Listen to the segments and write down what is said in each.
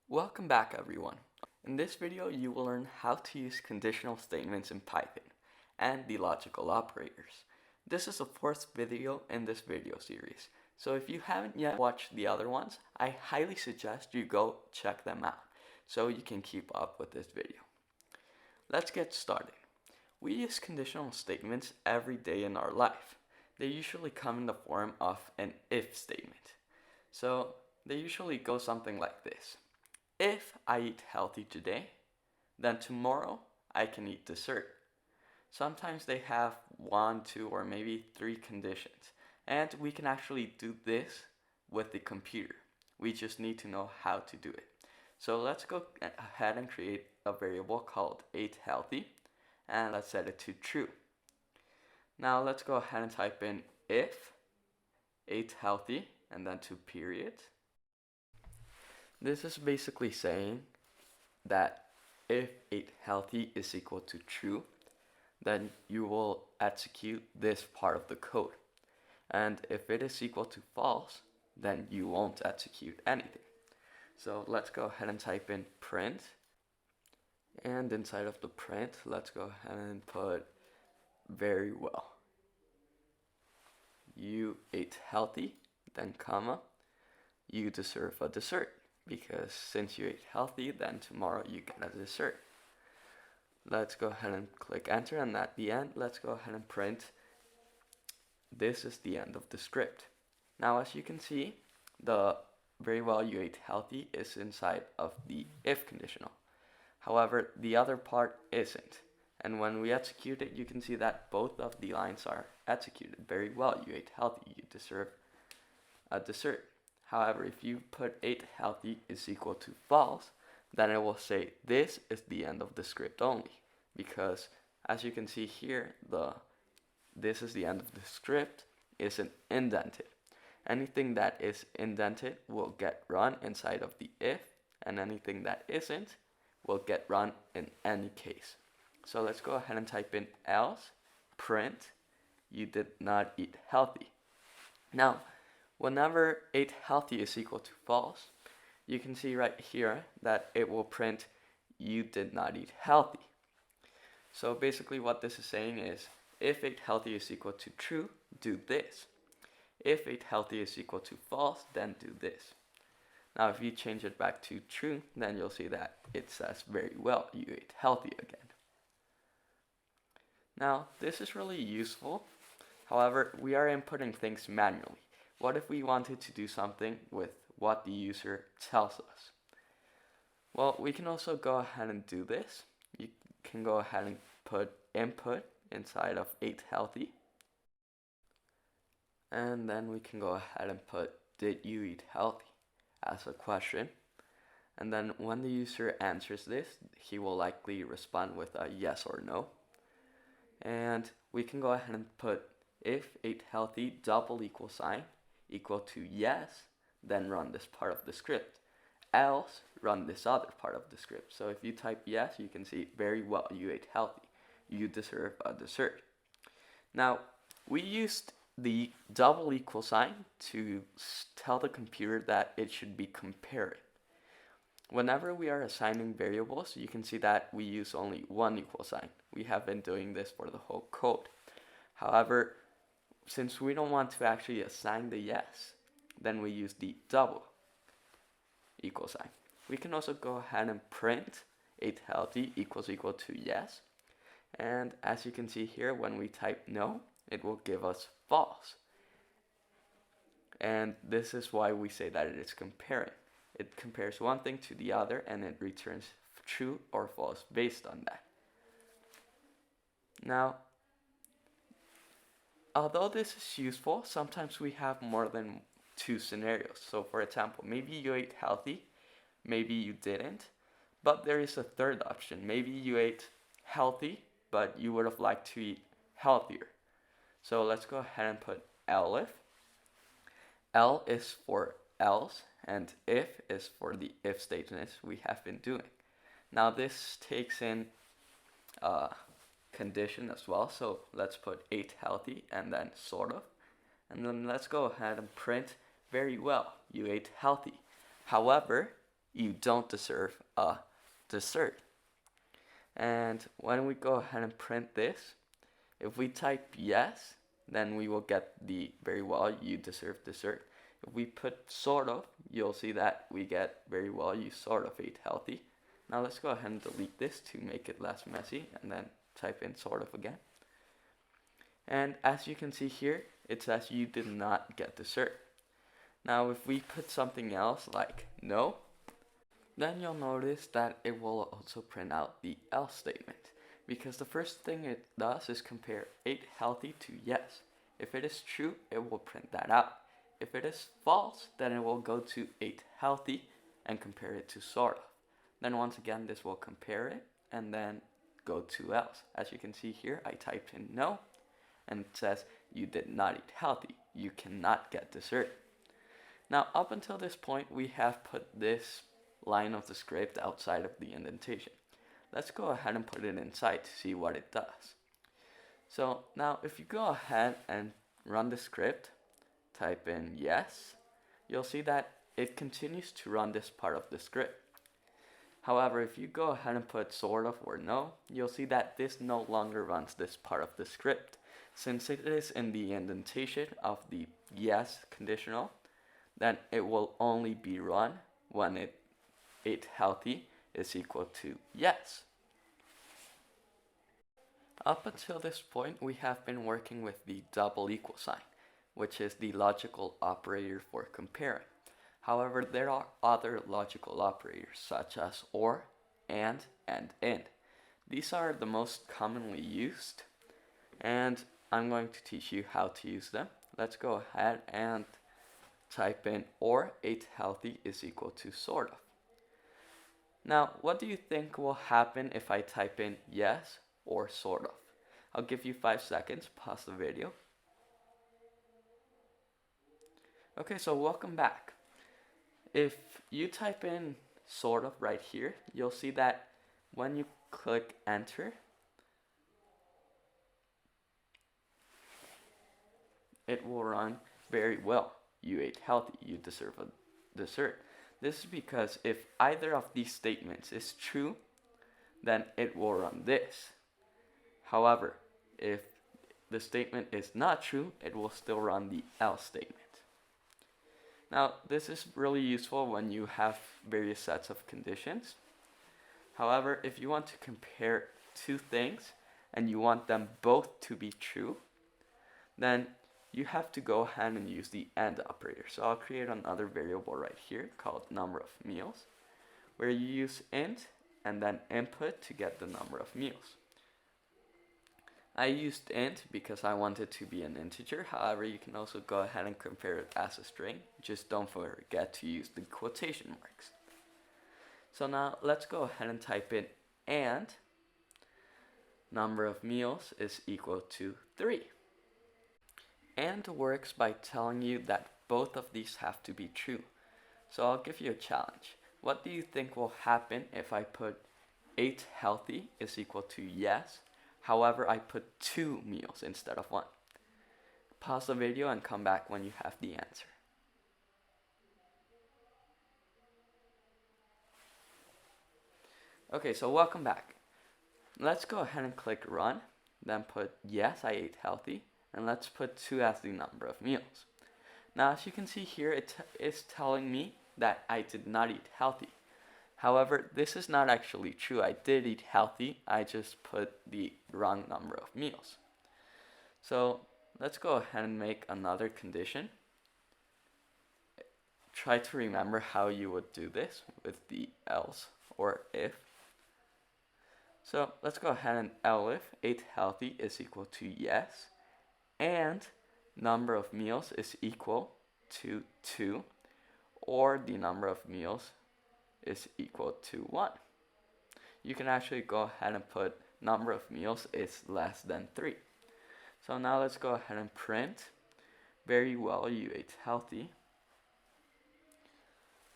Welcome back everyone. In this video you will learn how to use conditional statements in Python and the logical operators. This is the fourth video in this video series, so if you haven't yet watched the other ones, I highly suggest you go check them out so you can keep up with this video. Let's get started. We use conditional statements every day in our life. They usually come in the form of an if statement. So they usually go something like this. If I eat healthy today, then tomorrow I can eat dessert. Sometimes they have one, two, or maybe three conditions, and we can actually do this with the computer. We just need to know how to do it. So let's go ahead and create a variable called ate healthy, and let's set it to true. Now let's go ahead and type in if ate healthy and then two periods. This is basically saying that if ate healthy is equal to true, then you will execute this part of the code. And if it is equal to false, then you won't execute anything. So let's go ahead and type in print. And inside of the print, let's go ahead and put very well. You ate healthy, then comma, you deserve a dessert. Because since you ate healthy, then tomorrow you get a dessert. Let's go ahead and click enter, and at the end, let's go ahead and print. This is the end of the script. Now, as you can see, the very well you ate healthy is inside of the if conditional. However, the other part isn't. And when we execute it, you can see that both of the lines are executed. Very well, you ate healthy, you deserve a dessert. However, if you put ate healthy is equal to false, then it will say this is the end of the script only. Because as you can see here, this is the end of the script isn't indented. Anything that is indented will get run inside of the if, and anything that isn't will get run in any case. So let's go ahead and type in else print you did not eat healthy. Now, whenever ate healthy is equal to false, you can see right here that it will print you did not eat healthy. So basically what this is saying is, if ate healthy is equal to true, do this. If ate healthy is equal to false, then do this. Now if you change it back to true, then you'll see that it says very well, you ate healthy again. Now this is really useful. However, we are inputting things manually. What if we wanted to do something with what the user tells us? Well, we can also go ahead and do this. You can go ahead and put input inside of ate healthy. And then we can go ahead and put did you eat healthy as a question. And then when the user answers this, he will likely respond with a yes or no. And we can go ahead and put if ate healthy double equal sign equal to yes, then run this part of the script. Else, run this other part of the script. So if you type yes, you can see very well, you ate healthy. You deserve a dessert. Now, we used the double equal sign to tell the computer that it should be comparing. Whenever we are assigning variables, you can see that we use only one equal sign. We have been doing this for the whole code. However, since we don't want to actually assign the yes, then we use the double equal sign. We can also go ahead and print ate healthy equals equal to yes. And as you can see here, when we type no, it will give us false. And this is why we say that it is comparing. It compares one thing to the other and it returns true or false based on that. Now, although this is useful, sometimes we have more than two scenarios. So for example, maybe you ate healthy, maybe you didn't, but there is a third option. Maybe you ate healthy, but you would have liked to eat healthier. So let's go ahead and put elif. L is for else, and if is for the if statements we have been doing. Now this takes in condition as well, so let's put ate healthy and then sort of, and then let's go ahead and print very well, you ate healthy. However, you don't deserve a dessert. And when we go ahead and print this, if we type yes, then we will get the very well, you deserve dessert. If we put sort of, you'll see that we get very well, you sort of ate healthy. Now let's go ahead and delete this to make it less messy, and then type in sort of again. And as you can see here, it says you did not get dessert. Now if we put something else like no, then you'll notice that it will also print out the else statement, because the first thing it does is compare ate healthy to yes. If it is true, it will print that out. If it is false, then it will go to ate healthy and compare it to sort of. Then once again, this will compare it and then go to else. As you can see here, I typed in no, and it says you did not eat healthy. You cannot get dessert. Now up until this point, we have put this line of the script outside of the indentation. Let's go ahead and put it inside to see what it does. So now if you go ahead and run the script, type in yes, you'll see that it continues to run this part of the script. However, if you go ahead and put sort of or no, you'll see that this no longer runs this part of the script. Since it is in the indentation of the yes conditional, then it will only be run when it ate healthy is equal to yes. Up until this point, we have been working with the double equal sign, which is the logical operator for comparing. However, there are other logical operators such as or, and in. These are the most commonly used, and I'm going to teach you how to use them. Let's go ahead and type in or ate healthy is equal to sort of. Now, what do you think will happen if I type in yes or sort of? I'll give you 5 seconds, pause the video. Okay, so welcome back. If you type in sort of right here, you'll see that when you click enter, it will run very well. You ate healthy, you deserve a dessert. This is because if either of these statements is true, then it will run this. However, if the statement is not true, it will still run the else statement. Now, this is really useful when you have various sets of conditions. However, if you want to compare two things and you want them both to be true, then you have to go ahead and use the AND operator. So I'll create another variable right here called number of meals, where you use int and then input to get the number of meals. I used int because I want it to be an integer. However, you can also go ahead and compare it as a string. Just don't forget to use the quotation marks. So now let's go ahead and type in and number of meals is equal to 3. And works by telling you that both of these have to be true. So I'll give you a challenge. What do you think will happen if I put ate healthy is equal to yes, however I put 2 meals instead of 1? Pause the video and come back when you have the answer. Okay, so welcome back. Let's go ahead and click run, then put yes, I ate healthy, and let's put 2 as the number of meals. Now, as you can see here, it is telling me that I did not eat healthy. However, this is not actually true. I did eat healthy, I just put the wrong number of meals. So let's go ahead and make another condition. Try to remember how you would do this with the else or if. So let's go ahead and elif ate healthy is equal to yes, and number of meals is equal to 2, or the number of meals is equal to 1. You can actually go ahead and put number of meals is less than 3. So now let's go ahead and print very well, you ate healthy.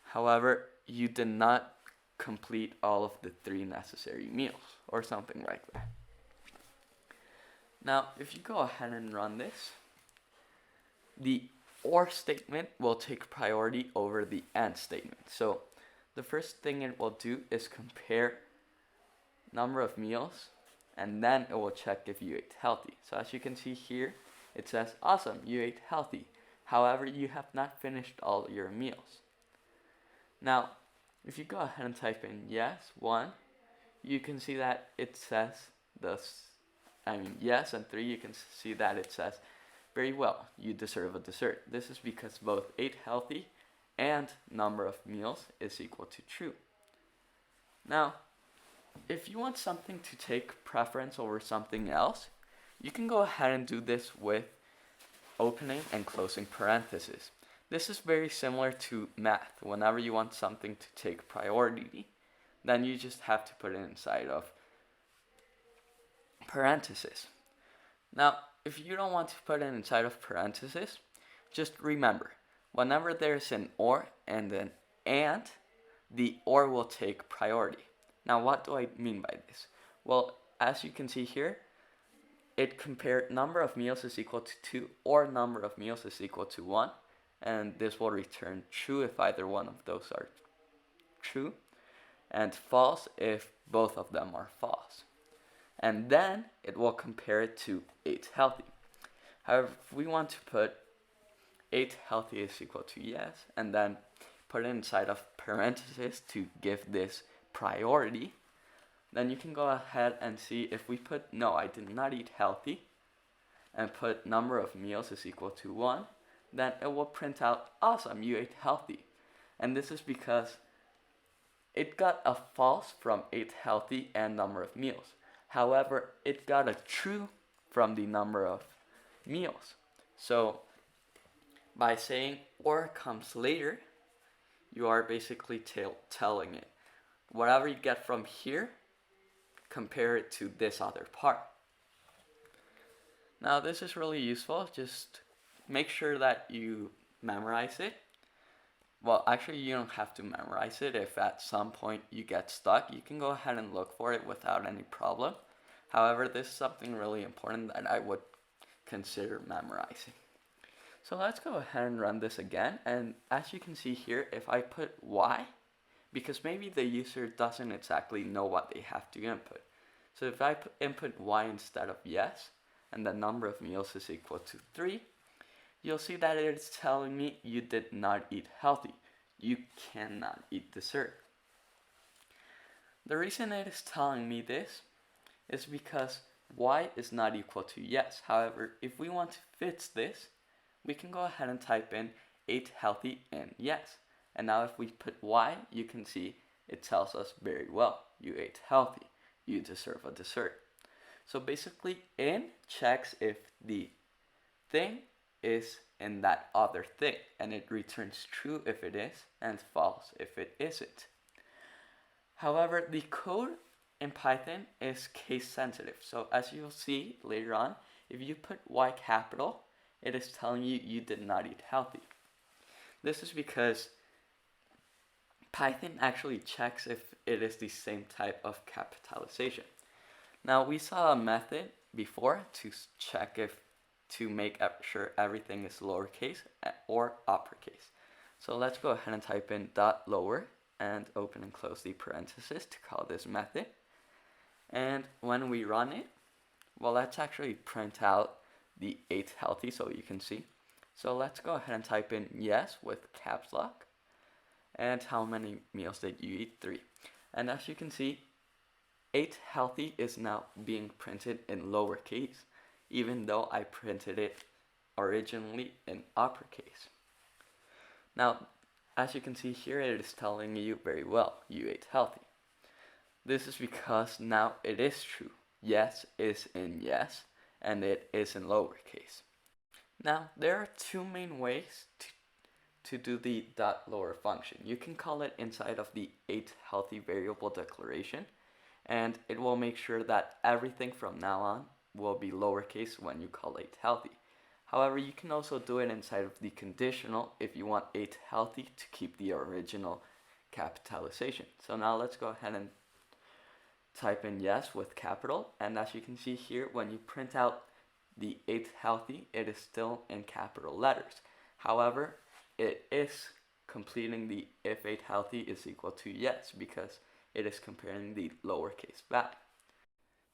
However, you did not complete all of the 3 necessary meals, or something like that. Now, if you go ahead and run this, the OR statement will take priority over the AND statement. So the first thing it will do is compare number of meals, and then it will check if you ate healthy. So as you can see here, it says, awesome, you ate healthy. However, you have not finished all your meals. Now, if you go ahead and type in yes, 1, you can see that it says yes, and 3, you can see that it says, very well, you deserve a dessert. This is because both ate healthy and number of meals is equal to true. Now, if you want something to take preference over something else, you can go ahead and do this with opening and closing parentheses. This is very similar to math. Whenever you want something to take priority, then you just have to put it inside of parentheses. Now, if you don't want to put it inside of parentheses, just remember, whenever there's an or and an and, the or will take priority. Now, what do I mean by this? Well, as you can see here, it compared number of meals is equal to 2 or number of meals is equal to 1, and this will return true if either one of those are true, and false if both of them are false. And then it will compare it to 8 healthy. However, if we want to put 8 healthy is equal to yes, and then put it inside of parentheses to give this priority, then you can go ahead and see if we put no, I did not eat healthy, and put number of meals is equal to 1, then it will print out, awesome, you ate healthy. And this is because it got a false from ate healthy and number of meals. However, it got a true from the number of meals. So by saying or comes later, you are basically telling it, whatever you get from here, compare it to this other part. Now this is really useful. Just make sure that you memorize it. Well, actually you don't have to memorize it. If at some point you get stuck, you can go ahead and look for it without any problem. However, this is something really important that I would consider memorizing. So let's go ahead and run this again. And as you can see here, if I put y, because maybe the user doesn't exactly know what they have to input. So if I input y instead of yes, and the number of meals is equal to 3, you'll see that it is telling me you did not eat healthy. You cannot eat dessert. The reason it is telling me this is because y is not equal to yes. However, if we want to fix this, we can go ahead and type in ate healthy and yes. And now if we put y, you can see it tells us very well, you ate healthy, you deserve a dessert. So basically in checks if the thing is in that other thing, and it returns true if it is and false if it isn't. However, the code in Python is case sensitive. So as you'll see later on, if you put y capital, it is telling you you did not eat healthy. This is because Python actually checks if it is the same type of capitalization. Now we saw a method before to check if to make sure everything is lowercase or uppercase. So let's go ahead and type in dot lower and open and close the parentheses to call this method. And when we run it, well, let's actually print out the ate healthy so you can see. So let's go ahead and type in yes with caps lock. And how many meals did you eat? 3. And as you can see, ate healthy is now being printed in lowercase, even though I printed it originally in uppercase. Now, as you can see here, it is telling you very well, you ate healthy. This is because now it is true. Yes is in yes, and it is in lowercase. Now, there are 2 main ways to do the dot lower function. You can call it inside of the ate healthy variable declaration, and it will make sure that everything from now on will be lowercase when you call ate healthy. However, you can also do it inside of the conditional if you want ate healthy to keep the original capitalization. So now let's go ahead and type in yes with capital, and as you can see here, when you print out the ate healthy, it is still in capital letters. However, it is completing the if ate healthy is equal to yes, because it is comparing the lowercase value.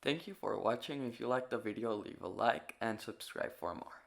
Thank you for watching. If you liked the video, leave a like and subscribe for more.